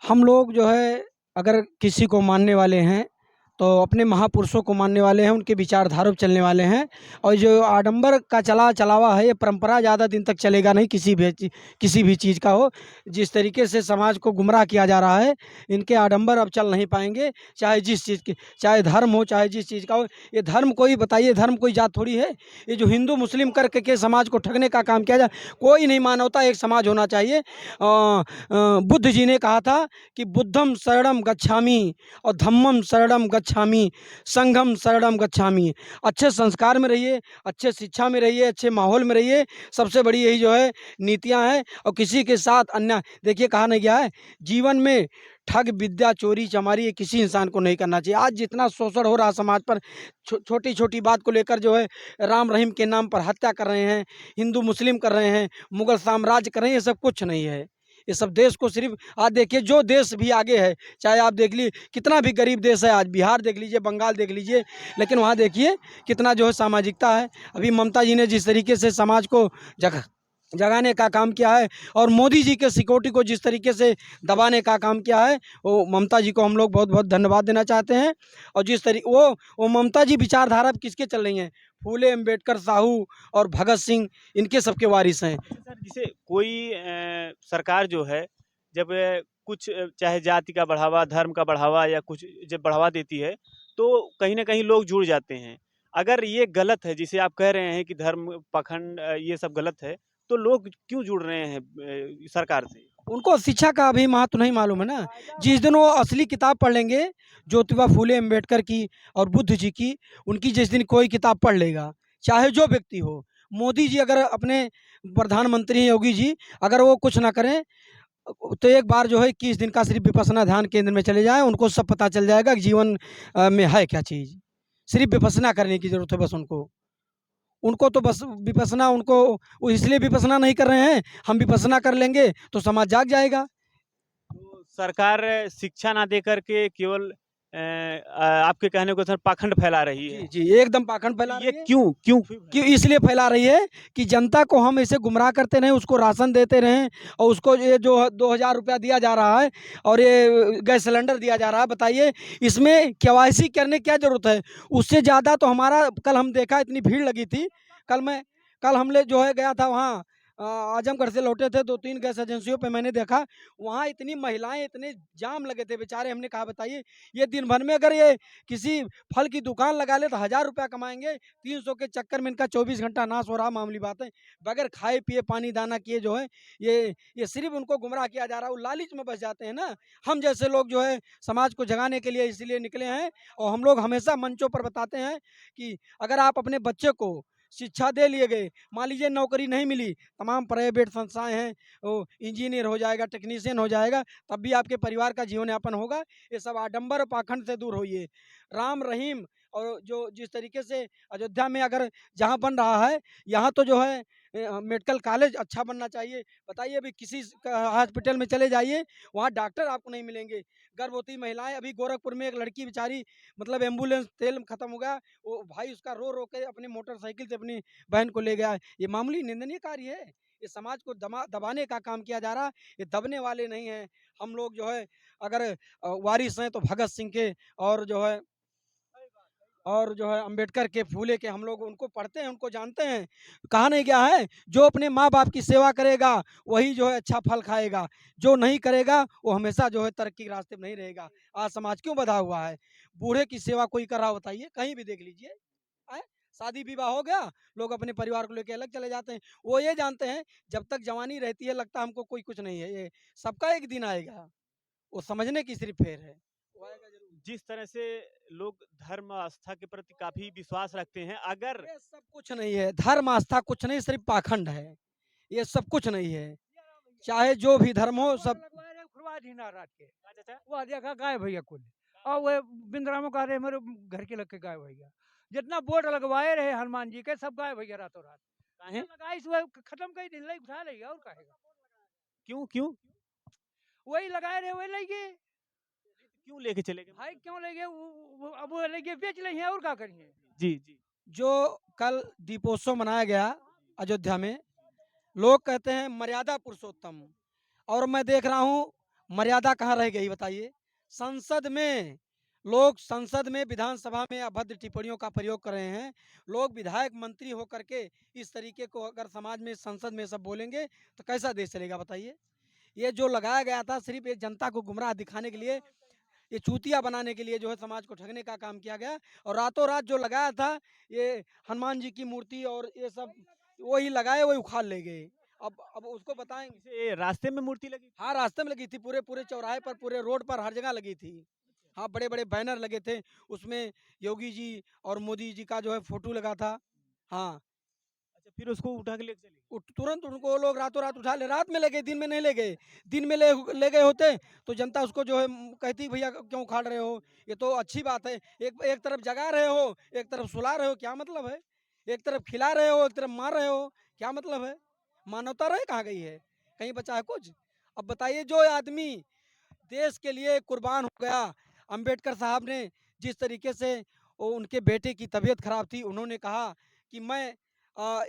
हम लोग जो है अगर किसी को मानने वाले हैं तो अपने महापुरुषों को मानने वाले हैं, उनके विचारधारा पे चलने वाले हैं। और जो आडंबर का चलावा है, ये परंपरा ज़्यादा दिन तक चलेगा नहीं, किसी भी चीज़ का हो। जिस तरीके से समाज को गुमराह किया जा रहा है, इनके आडंबर अब चल नहीं पाएंगे। चाहे जिस चीज़ की, चाहे धर्म हो, चाहे जिस चीज़ का हो। ये धर्म कोई बताइए, धर्म कोई जात थोड़ी है। ये जो हिंदू मुस्लिम करके के समाज को ठगने का काम किया जाए, कोई नहीं मानवता, एक समाज होना चाहिए। बुद्ध जी ने कहा था कि बुद्धम शरणम गच्छामि और धम्मम शरणम गच्छामि, संघम शरणम गच्छामि। अच्छे संस्कार में रहिए, अच्छे शिक्षा में रहिए, अच्छे माहौल में रहिए। सबसे बड़ी यही जो है नीतियां हैं। और किसी के साथ अन्याय, देखिए कहा नहीं गया है जीवन में ठग विद्या चोरी चमारी ये किसी इंसान को नहीं करना चाहिए। आज जितना शोषण हो रहा समाज पर, छोटी छोटी बात को लेकर जो है राम रहीम के नाम पर हत्या कर रहे हैं, हिंदू मुस्लिम कर रहे हैं, मुगल साम्राज्य कर रहे हैं, ये सब कुछ नहीं है। ये सब देश को सिर्फ, आज देखिए जो देश भी आगे है, चाहे आप देख लीजिए कितना भी गरीब देश है, आज बिहार देख लीजिए, बंगाल देख लीजिए, लेकिन वहाँ देखिए कितना जो है सामाजिकता है। अभी ममता जी ने जिस तरीके से समाज को जगाने का काम किया है, और मोदी जी के सिक्योरिटी को जिस तरीके से दबाने का काम किया है, वो ममता जी को हम लोग बहुत बहुत धन्यवाद देना चाहते हैं। और जिस तरीके वो ममता जी विचारधारा किसके चल रही हैं, फूले अम्बेडकर, साहू और भगत सिंह, इनके सबके वारिस हैं। सर, जैसे कोई सरकार जो है जब कुछ चाहे जाति का बढ़ावा, धर्म का बढ़ावा या कुछ जब बढ़ावा देती है, तो कहीं न कहीं लोग जुड़ जाते हैं। अगर ये गलत है, जिसे आप कह रहे हैं कि धर्म, पाखंड ये सब गलत है, तो लोग क्यों जुड़ रहे हैं सरकार से? उनको शिक्षा का अभी महत्व नहीं मालूम है ना। जिस दिन वो असली किताब पढ़ लेंगे, ज्योतिबा फूले अम्बेडकर की और बुद्ध जी की, उनकी जिस दिन कोई किताब पढ़ लेगा, चाहे जो व्यक्ति हो, मोदी जी अगर अपने प्रधानमंत्री हैं, योगी जी अगर वो कुछ ना करें, तो एक बार जो है 21 दिन का सिर्फ विपස්සना ध्यान केंद्र में चले जाएं, उनको सब पता चल जाएगा कि जीवन में है क्या चीज़। सिर्फ विपස්සना करने की जरूरत है बस उनको। उनको तो बस विपස්සना, उनको वो इसलिए विपස්සना नहीं कर रहे हैं, हम विपස්සना कर लेंगे तो समाज जाग जाएगा। तो सरकार शिक्षा ना दे करके केवल आपके कहने को सर पाखंड फैला रही है। जी, जी, एकदम पाखंड तो फैला ये रही है। क्यों क्यों क्यों इसलिए फैला रही है कि जनता को हम ऐसे गुमराह करते रहें, उसको राशन देते रहें, और उसको ये जो 2,000 रुपया दिया जा रहा है और ये गैस सिलेंडर दिया जा रहा है, बताइए इसमें केवाईसी करने की क्या ज़रूरत है। उससे ज़्यादा तो हमारा, कल हम देखा इतनी भीड़ लगी थी। कल हमने जो है गया था वहाँ, आजमगढ़ से लौटे थे, 2-3 गैस एजेंसियों पे मैंने देखा, वहाँ इतनी महिलाएं, इतने जाम लगे थे बेचारे। हमने कहा बताइए ये दिन भर में अगर ये किसी फल की दुकान लगा ले तो 1,000 रुपया कमाएंगे, 300 के चक्कर में इनका 24 घंटा नाश हो रहा, मामूली बात है। बगैर खाए पिए पानी दाना किए जो है, ये सिर्फ उनको गुमराह किया जा रहा है, वो लालच में बस जाते हैं ना। हम जैसे लोग जो है समाज को जगाने के लिए इसलिए निकले हैं, और हम लोग हमेशा मंचों पर बताते हैं कि अगर आप अपने बच्चे को शिक्षा दे लिए गए, मान लीजिए नौकरी नहीं मिली, तमाम प्राइवेट संस्थाएं हैं, वो इंजीनियर हो जाएगा, टेक्नीशियन हो जाएगा, तब भी आपके परिवार का जीवन यापन होगा। ये सब आडंबर और पाखंड से दूर होइए। राम रहीम, और जो जिस तरीके से अयोध्या में अगर जहाँ बन रहा है, यहाँ तो जो है मेडिकल कॉलेज अच्छा बनना चाहिए। बताइए अभी किसी हॉस्पिटल में चले जाइए, वहाँ डॉक्टर आपको नहीं मिलेंगे। गर्भवती महिलाएं, अभी गोरखपुर में एक लड़की बेचारी, मतलब एम्बुलेंस तेल खत्म हो गया, वो भाई उसका रो रो के अपनी मोटरसाइकिल से अपनी बहन को ले गया है। ये मामूली निंदनीय कार्य है। ये समाज को दबाने का काम किया जा रहा है। ये दबने वाले नहीं हैं हम लोग। जो है अगर वारिस हैं तो भगत सिंह के, और जो है अम्बेडकर के, फूले के, हम लोग उनको पढ़ते हैं, उनको जानते हैं। कहा नहीं गया है जो अपने माँ बाप की सेवा करेगा वही जो है अच्छा फल खाएगा, जो नहीं करेगा वो हमेशा जो है तरक्की के रास्ते में नहीं रहेगा। आज समाज क्यों बधा हुआ है? बूढ़े की सेवा कोई कर रहा, बताइए, कहीं भी देख लीजिए। आए? शादी विवाह हो गया, लोग अपने परिवार को लेकर अलग चले जाते हैं। वो ये जानते हैं जब तक जवानी रहती है लगता है हमको कोई कुछ नहीं है, ये सबका एक दिन आएगा। वो समझने की सिर्फ फेर है, वो आएगा जरूर। जिस तरह से लोग धर्म आस्था के प्रति काफी विश्वास रखते हैं, अगर ये सब कुछ नहीं है, धर्म आस्था कुछ नहीं, सिर्फ पाखंड है। ये सब कुछ नहीं है, चाहे जो भी धर्म हो सब। खुलवा दी ना रात के, वो देखा गाय भैया कुल, और वो बिंद्रा में कह रहे मेरे घर के लग के गाय भैया, जितना बोर्ड लगवाए रहे हनुमान जी के सब गाय भैया रातों रात। काहे? लगाई से वो खत्म कर दी, लई उठा लेगा और कहेगा क्यों क्यों वही लगाए रहे वही लेंगे। क्यों लेके चले गए? भाई क्यों लेंगे? अब वो लेंगे बेच लेंगे और क्या करेंगे। जी जी। जो कल दीपोत्सव मनाया गया अयोध्या में, लोग कहते हैं मर्यादा पुरुषोत्तम, और मैं देख रहा हूँ मर्यादा कहाँ रह गई बताइए? संसद में लोग संसद में विधानसभा में अभद्र टिप्पणियों का प्रयोग कर रहे हैं। लोग विधायक मंत्री होकर के इस तरीके को अगर समाज में संसद में सब बोलेंगे तो कैसा देश चलेगा बताइए? ये जो लगाया गया था सिर्फ़ एक जनता को गुमराह दिखाने के लिए, ये चूतिया बनाने के लिए जो है समाज को ठगने का काम किया गया और रातों रात जो लगाया था ये हनुमान जी की मूर्ति और ये सब वही लगाए वही उखाड़ ले गए। अब उसको बताएँगे। इसे रास्ते में मूर्ति लगी थी? हाँ, रास्ते में लगी थी, पूरे-पूरे चौराहे पर, पूरे रोड पर, हर जगह लगी थी। हाँ, बड़े-बड़े बैनर लगे थे, उसमें योगी जी और मोदी जी का जो है फ़ोटो लगा था। हाँ, अच्छा, फिर उसको उठा के लेके चले गए? तुरंत उनको वो लोग रातों रात उठा ले, रात में ले गए, दिन में नहीं ले गए। दिन में ले गए होते तो जनता उसको जो है कहती भैया क्यों उखाड़ रहे हो? ये तो अच्छी बात है। एक एक तरफ जगा रहे हो, एक तरफ सुला रहे हो, क्या मतलब है? एक तरफ खिला रहे हो, एक तरफ मार रहे हो, क्या मतलब है? मानवता रह कहाँ गई है? कहीं बचा है कुछ? अब बताइए जो आदमी देश के लिए कुर्बान हो गया, अंबेडकर साहब ने जिस तरीके से वो उनके बेटे की तबीयत खराब थी, उन्होंने कहा कि मैं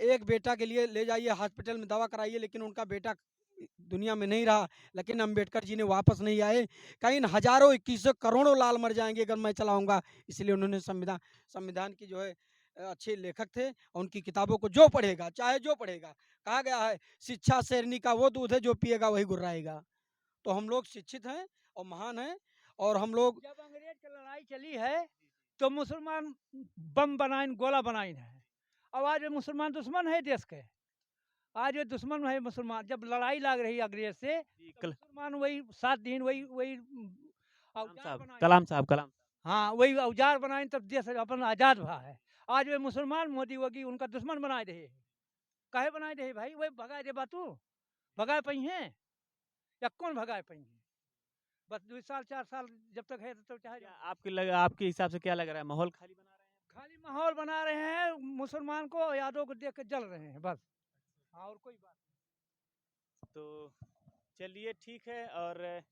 एक बेटा के लिए ले जाइए हॉस्पिटल में दवा कराइए, लेकिन उनका बेटा दुनिया में नहीं रहा। लेकिन अंबेडकर जी ने वापस नहीं आए। कहीं हज़ारों, इक्कीसों, करोड़ों लाल मर जाएँगे अगर मैं चलाऊँगा। इसलिए उन्होंने संविधान की जो है अच्छे लेखक थे और उनकी किताबों को जो पढ़ेगा, चाहे जो पढ़ेगा, कहा गया है शिक्षा शेरनी का वो दूध है जो पिएगा वही गुर्राएगा। तो हम लोग शिक्षित हैं और महान हैं और हम लोग जब अंग्रेज की लड़ाई चली है तो मुसलमान बम बनाइन गोला बनाइन है। अब आज ये मुसलमान दुश्मन है देश के। आज ये दुश्मन है मुसलमान। जब लड़ाई लग रही है अंग्रेज से जी, तो मुसलमान वही 7 दिन वही वही औजार बनाए। कलाम साहब, कलाम। हाँ, वही औजार बनाए तब देश अपन आज़ाद हुआ है। आज वे मुसलमान मोदी वोदी उनका दुश्मन बनाए रहे। काहे बनाए रहे भाई? वही भगाए दे बातू भगाए पई हैं या कौन भगाए पई हैं? बस 2 साल 4 साल जब तक है तब तक चाहे क्या आपके हिसाब से क्या लग रहा है, माहौल खाली बना रहे हैं? खाली माहौल बना रहे हैं, मुसलमान को यादव को देख के जल रहे हैं बस। हाँ, और कोई बात तो चलिए ठीक है। और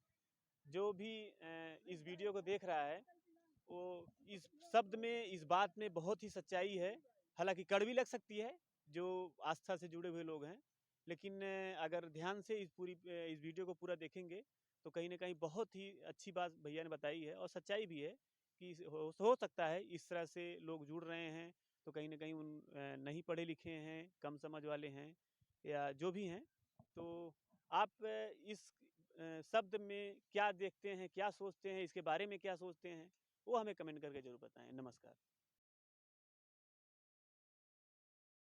जो भी इस वीडियो को देख रहा है वो इस शब्द में, इस बात में बहुत ही सच्चाई है। हालांकि कड़वी लग सकती है जो आस्था से जुड़े हुए लोग हैं, लेकिन अगर ध्यान से इस वीडियो को पूरा देखेंगे तो कहीं ना कहीं बहुत ही अच्छी बात भैया ने बताई है और सच्चाई भी है कि हो सकता है इस तरह से लोग जुड़ रहे हैं तो कहीं ना कहीं नहीं पढ़े लिखे हैं, कम समझ वाले हैं या जो भी हैं। तो आप इस शब्द में क्या देखते हैं, क्या सोचते हैं, इसके बारे में क्या सोचते हैं, वो हमें कमेंट करके ज़रूर बताएं। नमस्कार।